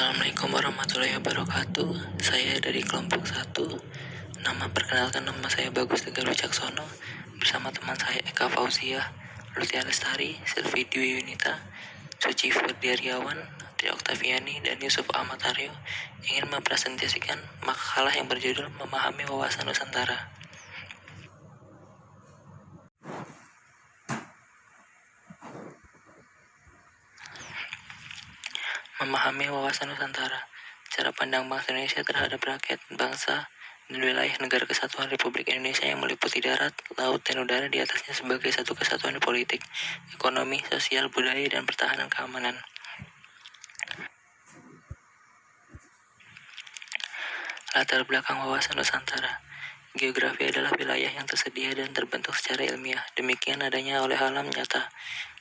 Assalamualaikum warahmatullahi wabarakatuh. Saya dari kelompok 1. Perkenalkan, nama saya Bagus Tegar Wicaksono. Bersama teman saya Eka Fauzia, Lutia Lestari, Silvi Dwi Yunita, Suci Ferdiariawan, Tri Oktaviani, dan Yusuf Ahmad Aryo ingin mempresentasikan makalah yang berjudul Memahami Wawasan Nusantara. Memahami wawasan Nusantara, cara pandang bangsa Indonesia terhadap rakyat, bangsa, dan wilayah negara kesatuan Republik Indonesia yang meliputi darat, laut, dan udara di atasnya sebagai satu kesatuan politik, ekonomi, sosial, budaya, dan pertahanan keamanan. Latar belakang wawasan Nusantara. Geografi adalah wilayah yang tersedia dan terbentuk secara ilmiah. Demikian adanya oleh alam nyata.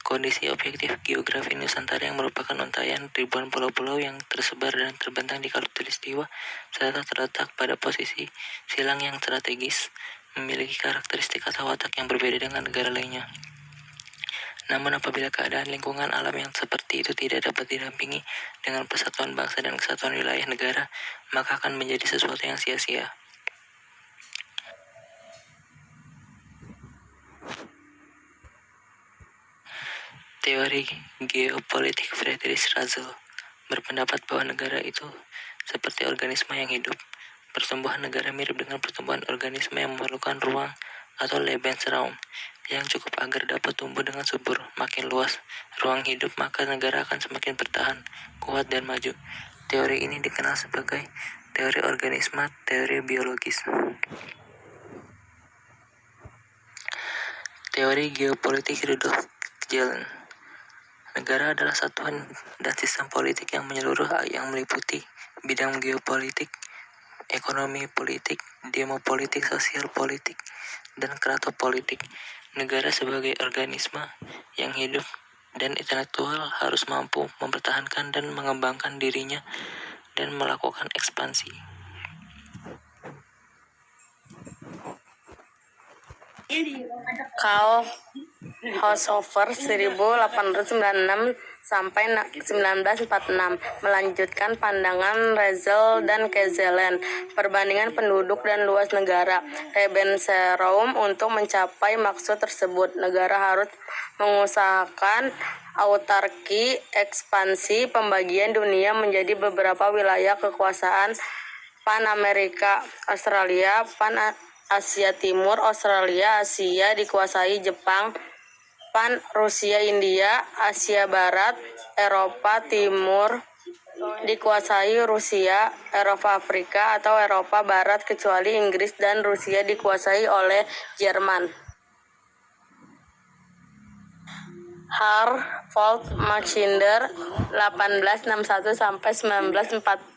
Kondisi objektif geografi Nusantara yang merupakan untayan ribuan pulau-pulau yang tersebar dan terbentang di khatulistiwa serta terletak pada posisi silang yang strategis, memiliki karakteristik atau watak yang berbeda dengan negara lainnya. Namun apabila keadaan lingkungan alam yang seperti itu tidak dapat didampingi dengan persatuan bangsa dan kesatuan wilayah negara, maka akan menjadi sesuatu yang sia-sia. Teori geopolitik Friedrich Russell berpendapat bahwa negara itu seperti organisme yang hidup. Pertumbuhan negara mirip dengan pertumbuhan organisme yang memerlukan ruang atau Lebensraum yang cukup agar dapat tumbuh dengan subur. Makin luas ruang hidup, maka negara akan semakin bertahan, kuat, dan maju. Teori ini dikenal sebagai teori organisme, teori biologis. Teori geopolitik Rudolf Gehlen. Negara adalah satuan dan sistem politik yang menyeluruh yang meliputi bidang geopolitik, ekonomi politik, demopolitik, sosial politik, dan kratopolitik. Negara sebagai organisme yang hidup dan intelektual harus mampu mempertahankan dan mengembangkan dirinya dan melakukan ekspansi. Karl Haushofer 1896 sampai 1946 melanjutkan pandangan Russell dan Gehlen. Perbandingan penduduk dan luas negara. Lebensraum. Untuk mencapai maksud tersebut, negara harus mengusahakan autarki, ekspansi, pembagian dunia menjadi beberapa wilayah kekuasaan Pan-Amerika, Australia, Asia Timur, Australia, Asia dikuasai Jepang, Rusia, India, Asia Barat, Eropa Timur dikuasai Rusia, Eropa Afrika atau Eropa Barat kecuali Inggris dan Rusia dikuasai oleh Jerman. Harold Mackinder 1861 sampai 1947.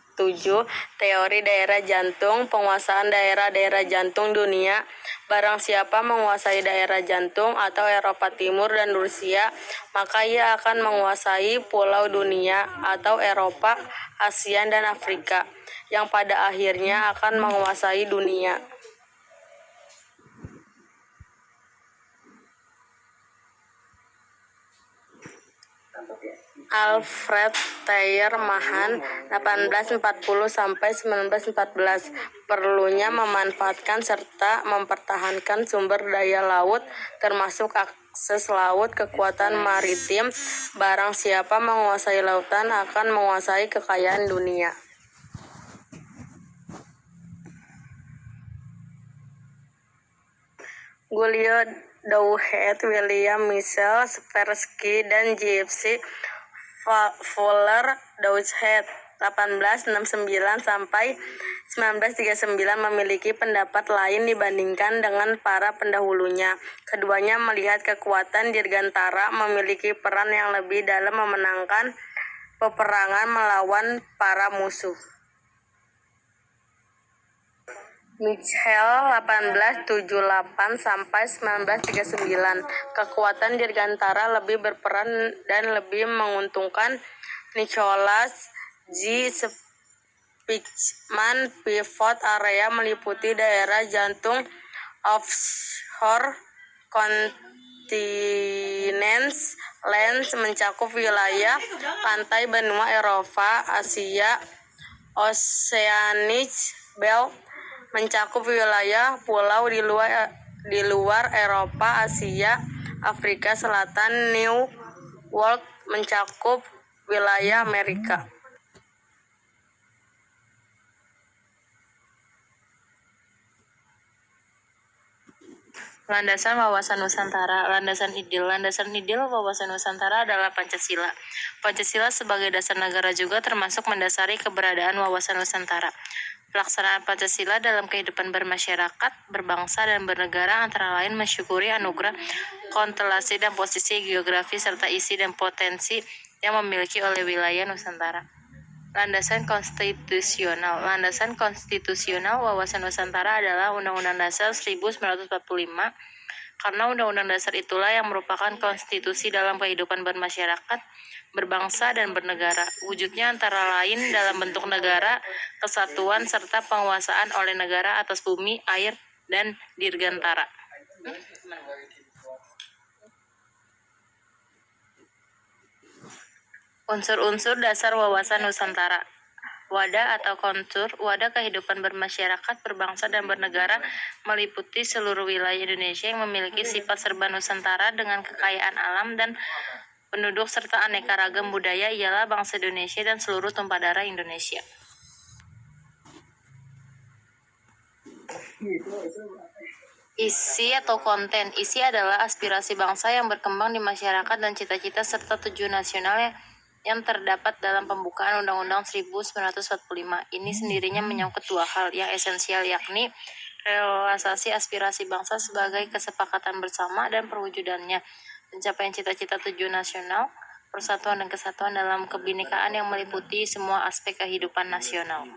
Teori daerah jantung, penguasaan daerah-daerah jantung dunia. Barang siapa menguasai daerah jantung atau Eropa Timur dan Rusia, maka ia akan menguasai pulau dunia atau Eropa, Asia, dan Afrika, yang pada akhirnya akan menguasai dunia. Alfred Thayer Mahan 1840 sampai 1914. Perlunya memanfaatkan serta mempertahankan sumber daya laut termasuk akses laut, kekuatan maritim. Barang siapa menguasai lautan akan menguasai kekayaan dunia. Giulio Douhet, William Michel Spersky, dan J.F.C. Fuller Douhet 1869 sampai 1939 memiliki pendapat lain dibandingkan dengan para pendahulunya. Keduanya melihat kekuatan dirgantara memiliki peran yang lebih dalam memenangkan peperangan melawan para musuh. Michel 1878 sampai 1939. Kekuatan dirgantara lebih berperan dan lebih menguntungkan. Nicholas G. Spitzman. Pivot area meliputi daerah jantung, offshore Continental Lands mencakup wilayah pantai benua Eropa, Asia. Oceanic Belt mencakup wilayah pulau di luar Eropa, Asia, Afrika Selatan. New World mencakup wilayah Amerika. Landasan wawasan Nusantara. Landasan ideal wawasan Nusantara adalah Pancasila. Pancasila sebagai dasar negara juga termasuk mendasari keberadaan wawasan Nusantara. Pelaksanaan Pancasila dalam kehidupan bermasyarakat, berbangsa, dan bernegara antara lain mensyukuri anugerah, konstelasi dan posisi geografi serta isi dan potensi yang memiliki oleh wilayah Nusantara. Landasan konstitusional. Landasan konstitusional wawasan Nusantara adalah Undang-Undang Dasar 1945, karena Undang-Undang Dasar itulah yang merupakan konstitusi dalam kehidupan bermasyarakat, berbangsa, dan bernegara. Wujudnya antara lain dalam bentuk negara, kesatuan, serta penguasaan oleh negara atas bumi, air, dan dirgantara. Unsur-unsur dasar wawasan Nusantara. Wadah atau kontur, wadah kehidupan bermasyarakat, berbangsa, dan bernegara meliputi seluruh wilayah Indonesia yang memiliki sifat serba Nusantara dengan kekayaan alam dan penduduk serta aneka ragam budaya ialah bangsa Indonesia dan seluruh tumpah darah Indonesia. Isi atau konten. Isi adalah aspirasi bangsa yang berkembang di masyarakat dan cita-cita serta tujuan nasional yang terdapat dalam pembukaan Undang-Undang 1945. Ini sendirinya menyangkut dua hal yang esensial, yakni realisasi aspirasi bangsa sebagai kesepakatan bersama dan perwujudannya, pencapaian cita-cita tujuan nasional, persatuan dan kesatuan dalam kebinekaan yang meliputi semua aspek kehidupan nasional.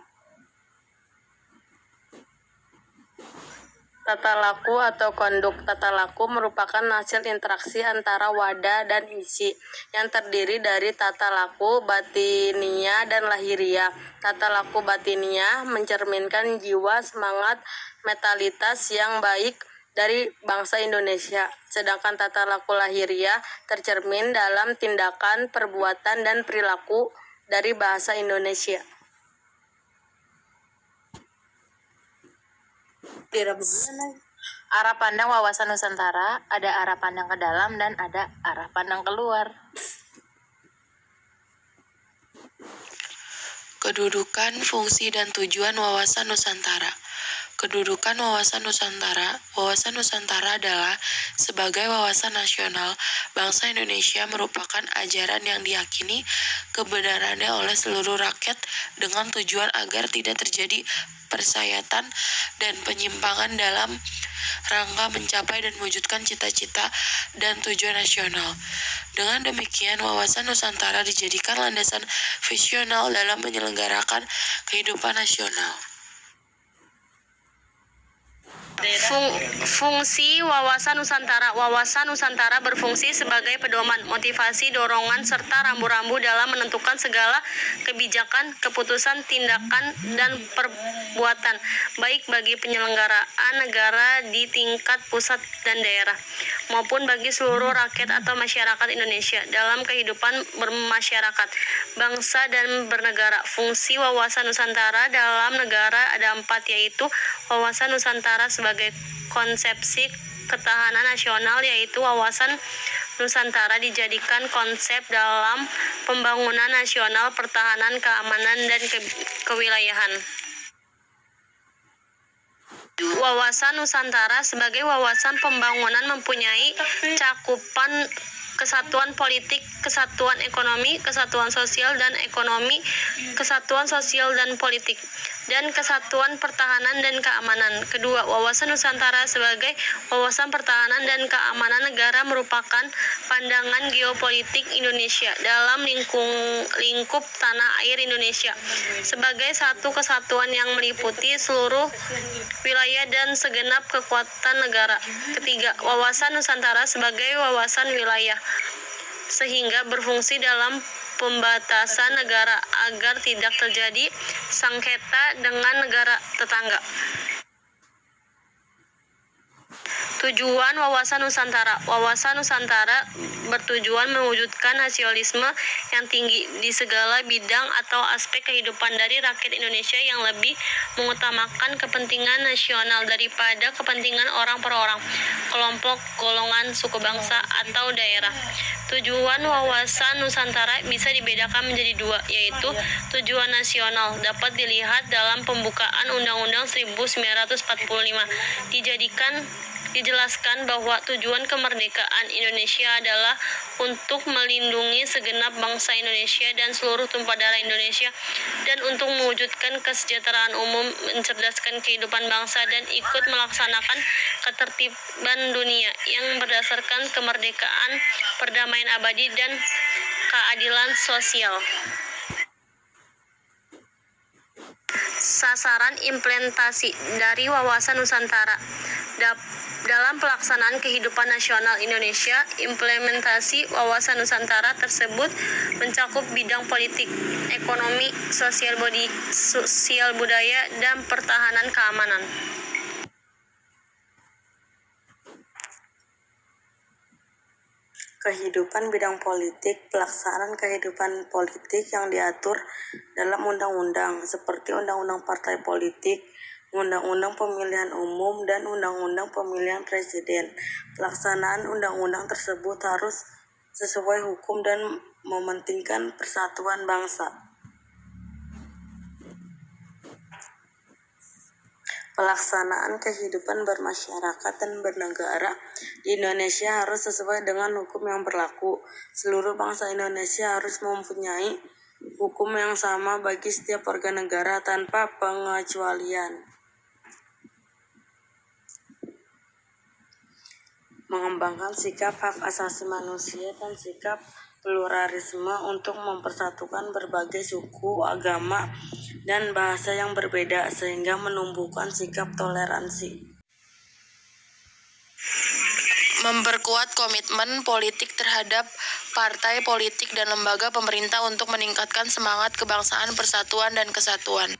Tata laku atau konduk. Tata laku merupakan hasil interaksi antara wadah dan isi yang terdiri dari tata laku batinia dan lahiria. Tata laku batinia mencerminkan jiwa, semangat, mentalitas yang baik dari bangsa Indonesia, sedangkan tata laku lahiria tercermin dalam tindakan, perbuatan, dan perilaku dari bahasa Indonesia. Arah pandang wawasan Nusantara, ada arah pandang ke dalam dan ada arah pandang keluar. Kedudukan, fungsi, dan tujuan wawasan Nusantara. Kedudukan wawasan Nusantara. Wawasan Nusantara adalah sebagai wawasan nasional, bangsa Indonesia merupakan ajaran yang diyakini kebenarannya oleh seluruh rakyat dengan tujuan agar tidak terjadi persayatan dan penyimpangan dalam rangka mencapai dan mewujudkan cita-cita dan tujuan nasional. Dengan demikian, wawasan Nusantara dijadikan landasan visional dalam menyelenggarakan kehidupan nasional. Fungsi wawasan Nusantara. Wawasan Nusantara berfungsi sebagai pedoman, motivasi, dorongan, serta rambu-rambu dalam menentukan segala kebijakan, keputusan, tindakan, dan perbuatan, baik bagi penyelenggaraan negara di tingkat pusat dan daerah, maupun bagi seluruh rakyat atau masyarakat Indonesia dalam kehidupan bermasyarakat, bangsa, dan bernegara. Fungsi wawasan Nusantara dalam negara ada 4, yaitu wawasan Nusantara sebagai konsepsi ketahanan nasional, yaitu wawasan Nusantara dijadikan konsep dalam pembangunan nasional, pertahanan, keamanan, dan kewilayahan. Wawasan Nusantara sebagai wawasan pembangunan mempunyai cakupan kesatuan politik, kesatuan ekonomi, kesatuan sosial dan ekonomi, kesatuan sosial dan politik, dan kesatuan pertahanan dan keamanan. Kedua, wawasan Nusantara sebagai wawasan pertahanan dan keamanan negara merupakan pandangan geopolitik Indonesia dalam lingkup tanah air Indonesia sebagai satu kesatuan yang meliputi seluruh wilayah dan segenap kekuatan negara. Ketiga, wawasan Nusantara sebagai wawasan wilayah sehingga berfungsi dalam pembatasan negara agar tidak terjadi sengketa dengan negara tetangga. Tujuan Wawasan Nusantara. Wawasan Nusantara bertujuan mewujudkan nasionalisme yang tinggi di segala bidang atau aspek kehidupan dari rakyat Indonesia yang lebih mengutamakan kepentingan nasional daripada kepentingan orang per orang, kelompok, golongan, suku bangsa, atau daerah. Tujuan Wawasan Nusantara bisa dibedakan menjadi dua, yaitu tujuan nasional dapat dilihat dalam pembukaan Undang-Undang 1945. Dijelaskan bahwa tujuan kemerdekaan Indonesia adalah untuk melindungi segenap bangsa Indonesia dan seluruh tumpah darah Indonesia, dan untuk mewujudkan kesejahteraan umum, mencerdaskan kehidupan bangsa, dan ikut melaksanakan ketertiban dunia yang berdasarkan kemerdekaan, perdamaian abadi, dan keadilan sosial. Sasaran implementasi dari Wawasan Nusantara. Dalam pelaksanaan kehidupan nasional Indonesia, implementasi Wawasan Nusantara tersebut mencakup bidang politik, ekonomi, sosial budaya, dan pertahanan keamanan. Kehidupan bidang politik, pelaksanaan kehidupan politik yang diatur dalam undang-undang seperti Undang-Undang Partai Politik, Undang-Undang Pemilihan Umum, dan Undang-Undang Pemilihan Presiden. Pelaksanaan undang-undang tersebut harus sesuai hukum dan mementingkan persatuan bangsa. Pelaksanaan kehidupan bermasyarakat dan bernegara di Indonesia harus sesuai dengan hukum yang berlaku. Seluruh bangsa Indonesia harus mempunyai hukum yang sama bagi setiap warga negara tanpa pengecualian. Mengembangkan sikap hak asasi manusia dan sikap pluralisme untuk mempersatukan berbagai suku, agama, dan bahasa yang berbeda sehingga menumbuhkan sikap toleransi. Memperkuat komitmen politik terhadap partai politik dan lembaga pemerintah untuk meningkatkan semangat kebangsaan, persatuan, dan kesatuan.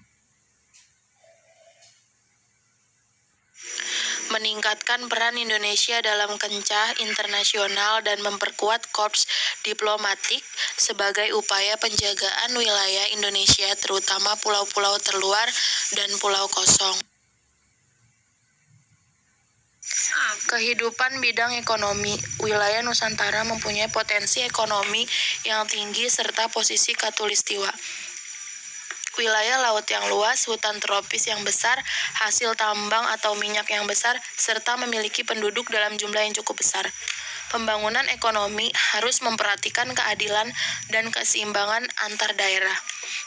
Meningkatkan peran Indonesia dalam kancah internasional dan memperkuat korps diplomatik sebagai upaya penjagaan wilayah Indonesia, terutama pulau-pulau terluar dan pulau kosong. Kehidupan bidang ekonomi. Wilayah Nusantara mempunyai potensi ekonomi yang tinggi serta posisi khatulistiwa. Wilayah laut yang luas, hutan tropis yang besar, hasil tambang atau minyak yang besar, serta memiliki penduduk dalam jumlah yang cukup besar. Pembangunan ekonomi harus memperhatikan keadilan dan keseimbangan antar daerah.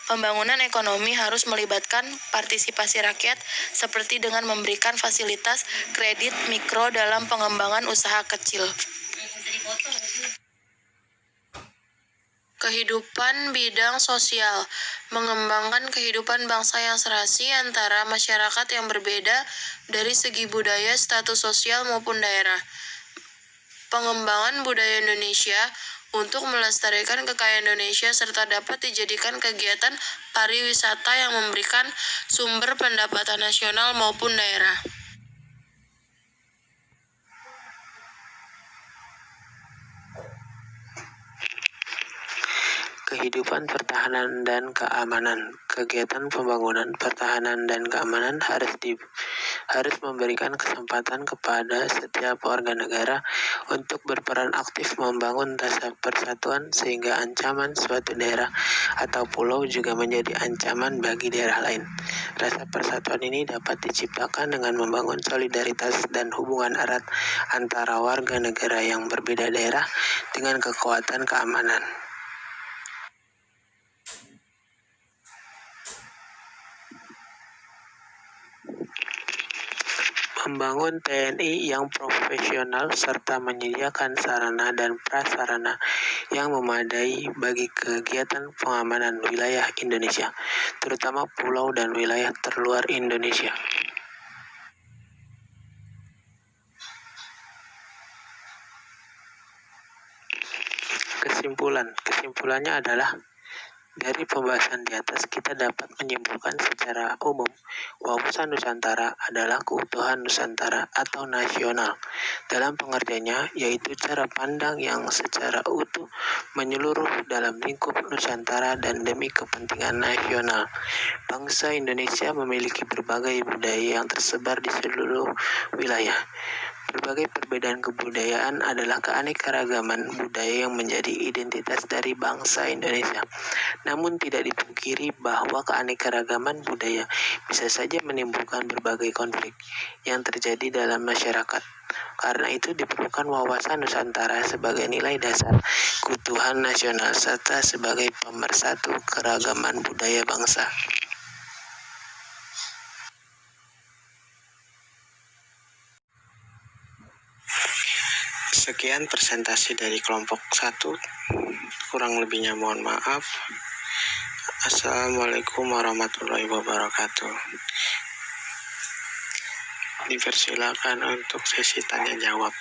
Pembangunan ekonomi harus melibatkan partisipasi rakyat seperti dengan memberikan fasilitas kredit mikro dalam pengembangan usaha kecil. Kehidupan bidang sosial, mengembangkan kehidupan bangsa yang serasi antara masyarakat yang berbeda dari segi budaya, status sosial maupun daerah. Pengembangan budaya Indonesia untuk melestarikan kekayaan Indonesia serta dapat dijadikan kegiatan pariwisata yang memberikan sumber pendapatan nasional maupun daerah. Kehidupan pertahanan dan keamanan. Kegiatan pembangunan pertahanan dan keamanan harus memberikan kesempatan kepada setiap warga negara untuk berperan aktif membangun rasa persatuan sehingga ancaman suatu daerah atau pulau juga menjadi ancaman bagi daerah lain. Rasa persatuan ini dapat diciptakan dengan membangun solidaritas dan hubungan erat antara warga negara yang berbeda daerah dengan kekuatan keamanan. Membangun TNI yang profesional serta menyediakan sarana dan prasarana yang memadai bagi kegiatan pengamanan wilayah Indonesia, terutama pulau dan wilayah terluar Indonesia. Kesimpulannya adalah Dari pembahasan di atas kita dapat menyimpulkan secara umum wawasan Nusantara adalah keutuhan Nusantara atau nasional. Dalam pengertiannya yaitu cara pandang yang secara utuh menyeluruh dalam lingkup Nusantara dan demi kepentingan nasional. Bangsa Indonesia memiliki berbagai budaya yang tersebar di seluruh wilayah. Berbagai perbedaan kebudayaan adalah keanekaragaman budaya yang menjadi identitas dari bangsa Indonesia. Namun tidak dipungkiri bahwa keanekaragaman budaya bisa saja menimbulkan berbagai konflik yang terjadi dalam masyarakat. Karena itu diperlukan wawasan Nusantara sebagai nilai dasar keutuhan nasional serta sebagai pemersatu keragaman budaya bangsa. Sekian presentasi dari kelompok 1. Kurang lebihnya mohon maaf. Assalamualaikum warahmatullahi wabarakatuh. Dipersilakan untuk sesi tanya jawab.